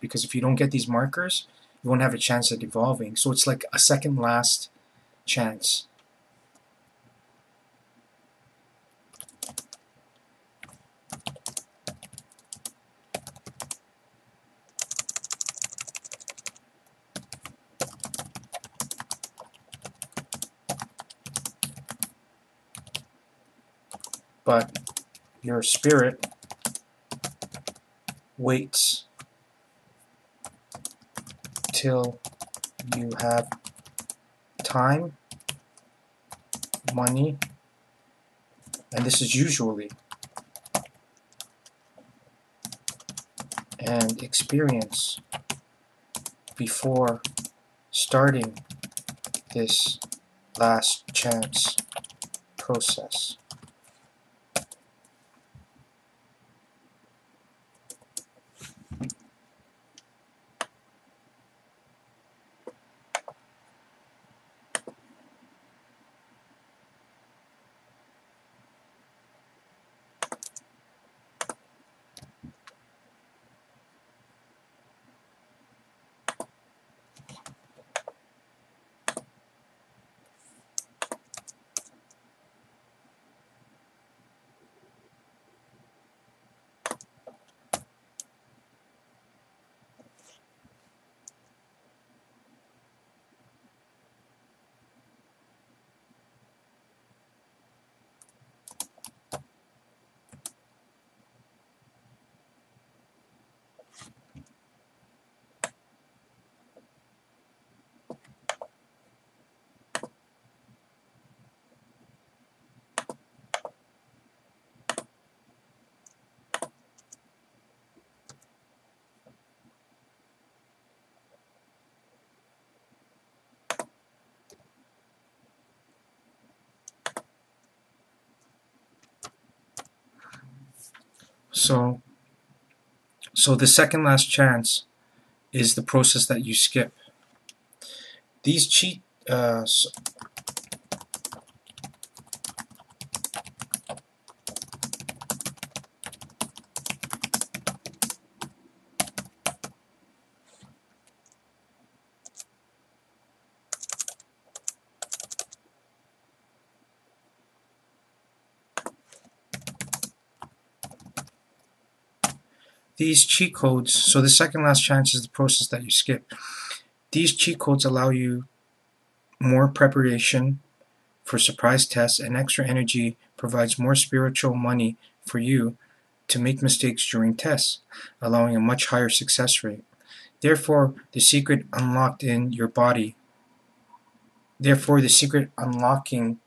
because if you don't get these markers, you won't have a chance at evolving. So it's like a second last chance. But your spirit waits till you have time, money, and this is usually, and experience before starting this last chance process. So the second last chance is the process that you skip. These cheat codes, so the second last chance is the process that you skip. These cheat codes allow you more preparation for surprise tests, and extra energy provides more spiritual money for you to make mistakes during tests, allowing a much higher success rate. Therefore, the secret unlocked in your body. Therefore, the secret unlocking.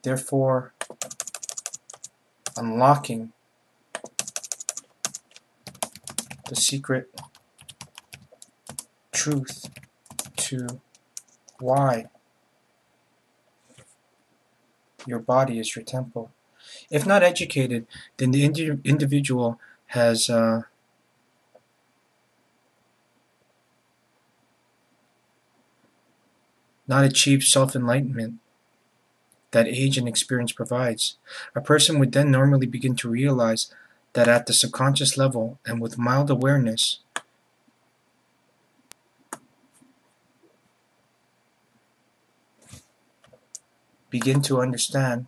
Therefore, unlocking the secret truth to why your body is your temple. If not educated, then the individual has not achieved self-enlightenment that age and experience provides. A person would then normally begin to realize that at the subconscious level and with mild awareness, begin to understand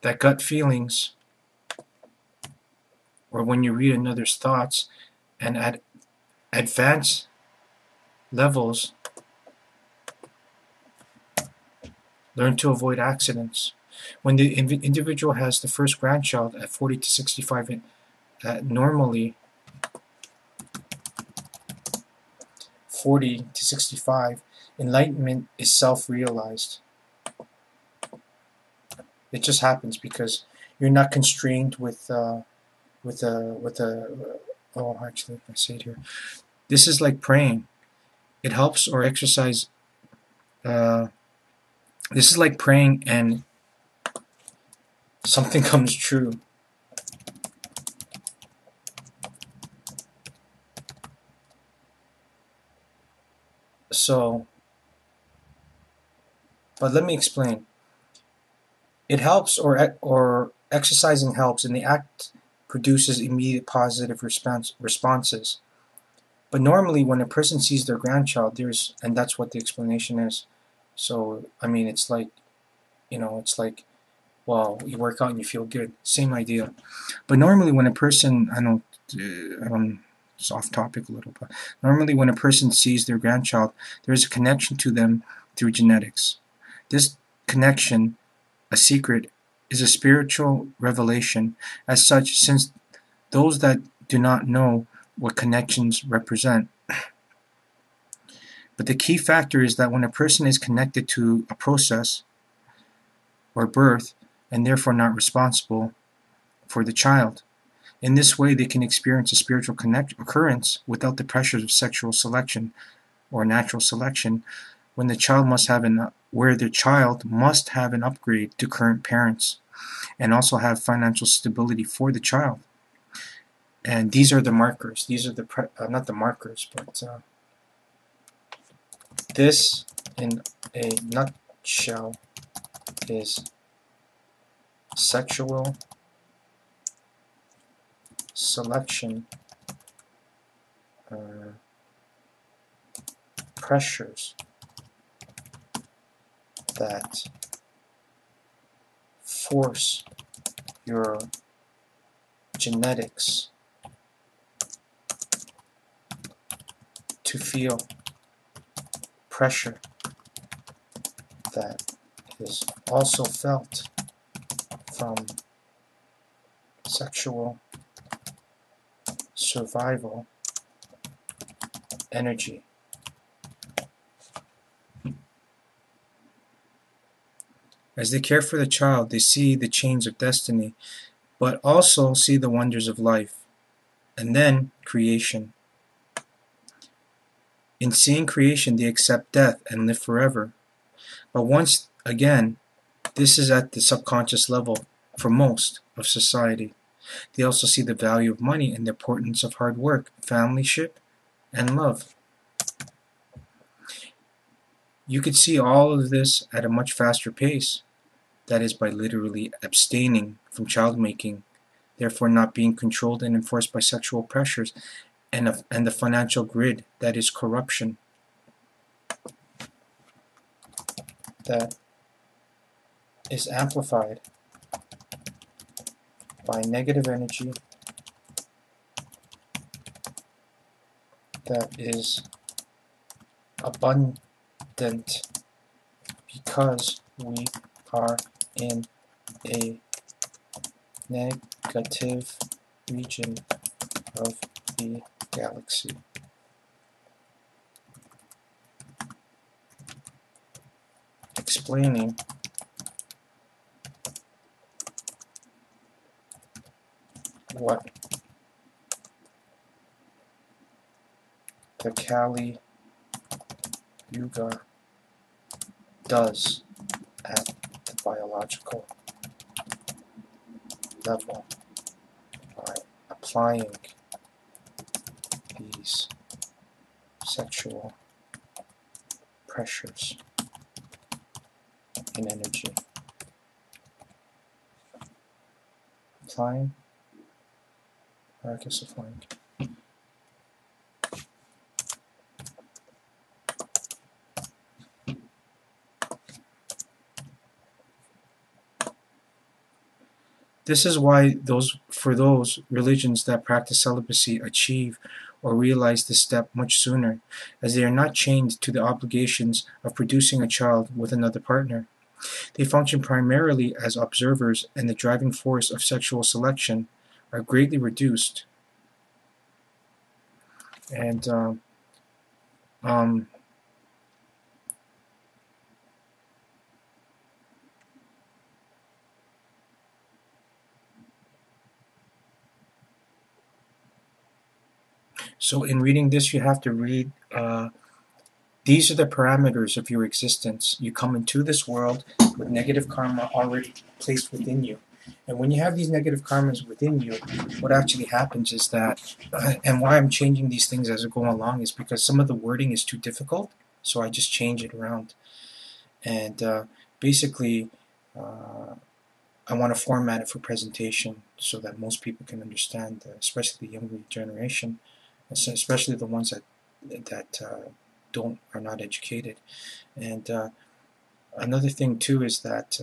that gut feelings, or when you read another's thoughts, and at advanced levels, learn to avoid accidents. When the individual has the first grandchild at 40 to 65, normally 40 to 65, enlightenment is self-realized. It just happens because you're not constrained with oh, actually, I say it here. This is like praying. It helps, or exercise. This is like praying and something comes true. So, but let me explain. It helps, or exercising helps, and the act produces immediate positive responses. But normally, when a person sees their grandchild, and that's what the explanation is. So, I mean, it's like, it's like, well, you work out and you feel good. Same idea. But normally, when a person, it's off topic a little, but normally when a person sees their grandchild, there is a connection to them through genetics. This connection, a secret, is a spiritual revelation. As such, since those that do not know what connections represent. But the key factor is that when a person is connected to a process or birth, and therefore not responsible for the child, in this way they can experience a spiritual occurrence without the pressures of sexual selection or natural selection, where the child must have an upgrade to current parents and also have financial stability for the child. And these are the markers. These are not the markers, but this, in a nutshell, is sexual selection pressures that force your genetics to feel pressure that is also felt from sexual survival energy. As they care for the child, they see the chains of destiny, but also see the wonders of life, and then creation. In seeing creation, they accept death and live forever. But once again, this is at the subconscious level for most of society. They also see the value of money and the importance of hard work, familyship, and love. You could see all of this at a much faster pace. That is by literally abstaining from child making, therefore not being controlled and enforced by sexual pressures and the financial grid, that is corruption. That is amplified by negative energy that is abundant because we are in a negative region of the galaxy. Explaining what the Kali Yuga does at the biological level by applying these sexual pressures in energy. Applying, or I guess applying. This is why for those religions that practice celibacy achieve or realize this step much sooner, as they are not chained to the obligations of producing a child with another partner. They function primarily as observers, and the driving force of sexual selection are greatly reduced. And so in reading this, you have to read, these are the parameters of your existence. You come into this world with negative karma already placed within you. And when you have these negative karmas within you, what actually happens is that, and why I'm changing these things as I go along is because some of the wording is too difficult, so I just change it around. And basically, I want to format it for presentation so that most people can understand, especially the younger generation, especially the ones that are not educated. And another thing too is that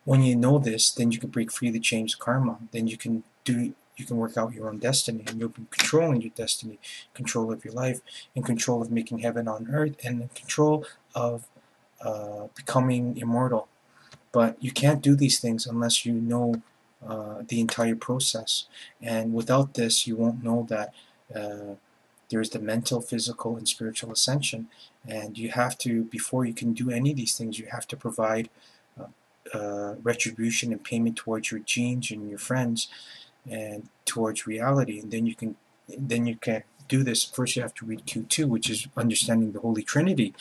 when you know this, then you can break free the chains of karma. Then you can work out your own destiny, and you'll be controlling your destiny, control of your life, in control of making heaven on earth, and in control of becoming immortal. But you can't do these things unless you know the entire process. And without this, you won't know that there's the mental, physical, and spiritual ascension. And you have to, before you can do any of these things, you have to provide retribution and payment towards your genes and your friends and towards reality. And then you can do this. First you have to read Q2, which is understanding the Holy Trinity,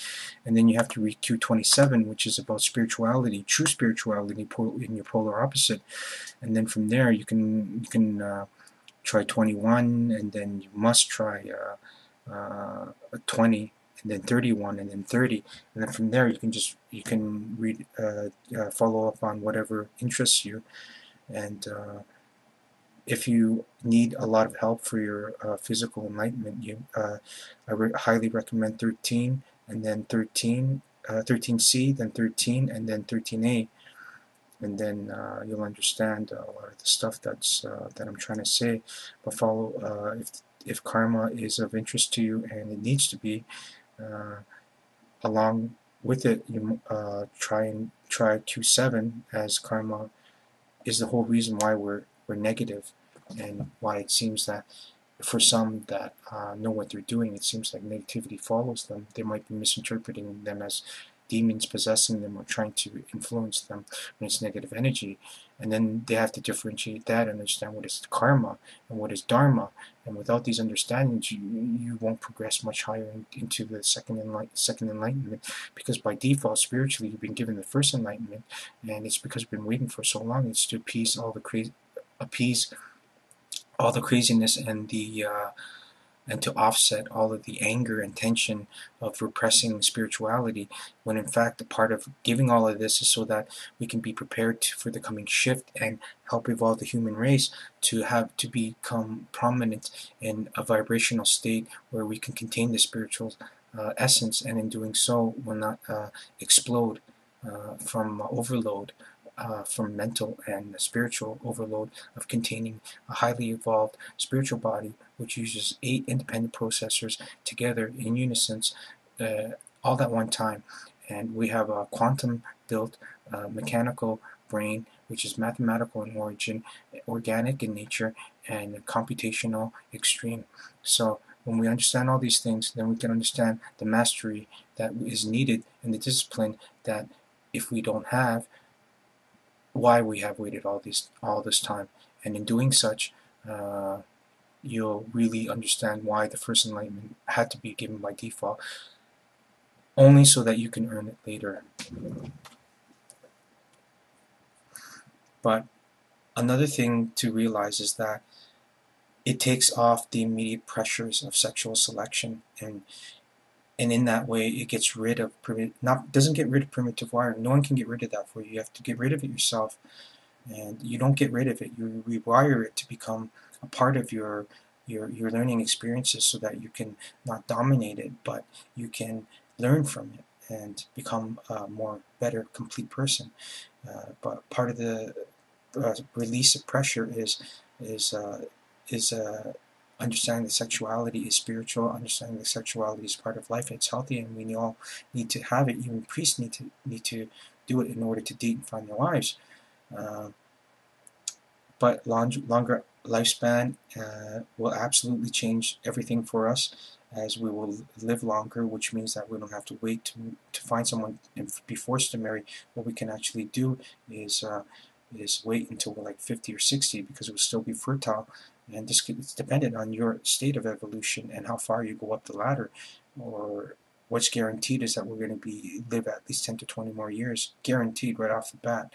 and then you have to read Q27, which is about spirituality, true spirituality in your polar opposite. And then from there you can try 21, and then you must try 20, and then 31, and then 30, and then from there you can read follow up on whatever interests you. And if you need a lot of help for your physical enlightenment, I highly recommend 13, and then 13C, then 13, and then 13A, and then you'll understand a lot of the stuff that I'm trying to say. But follow, if karma is of interest to you, and it needs to be, along with it, you try Q7, as karma is the whole reason why we're negative, and why it seems that for some that know what they're doing, it seems like negativity follows them. They might be misinterpreting them as demons possessing them or trying to influence them when it's negative energy. And then they have to differentiate that and understand what is karma and what is dharma. And without these understandings, you won't progress much higher into the second enlightenment, because by default, spiritually, you've been given the first enlightenment, and it's because we've been waiting for so long. It's to appease all the craziness and to offset all of the anger and tension of repressing spirituality, when in fact the part of giving all of this is so that we can be prepared for the coming shift and help evolve the human race to become prominent in a vibrational state where we can contain the spiritual essence, and in doing so will not explode from overload, from mental and spiritual overload of containing a highly evolved spiritual body, which uses 8 independent processors together in unison, all at one time. And we have a quantum built mechanical brain, which is mathematical in origin, organic in nature, and computational extreme. So when we understand all these things, then we can understand the mastery that is needed and the discipline that, if we don't have, why we have waited all this time. And in doing such, you'll really understand why the first enlightenment had to be given by default, only so that you can earn it later. But another thing to realize is that it takes off the immediate pressures of sexual selection, and in that way it gets rid of doesn't get rid of primitive wiring. No one can get rid of that for you. You have to get rid of it yourself, and you don't get rid of it. You rewire it to become a part of your learning experiences, so that you can not dominate it, but you can learn from it and become a more better, complete person. But part of the release of pressure is understanding that sexuality is spiritual, understanding that sexuality is part of life, it's healthy, and we all need to have it. Even priests need to do it in order to date and find their wives. But longer lifespan will absolutely change everything for us, as we will live longer, which means that we don't have to wait to find someone and be forced to marry. What we can actually do is wait until we're like 50 or 60, because it will still be fertile. And it's dependent on your state of evolution and how far you go up the ladder. Or what's guaranteed is that we're going to live at least 10 to 20 more years, guaranteed right off the bat.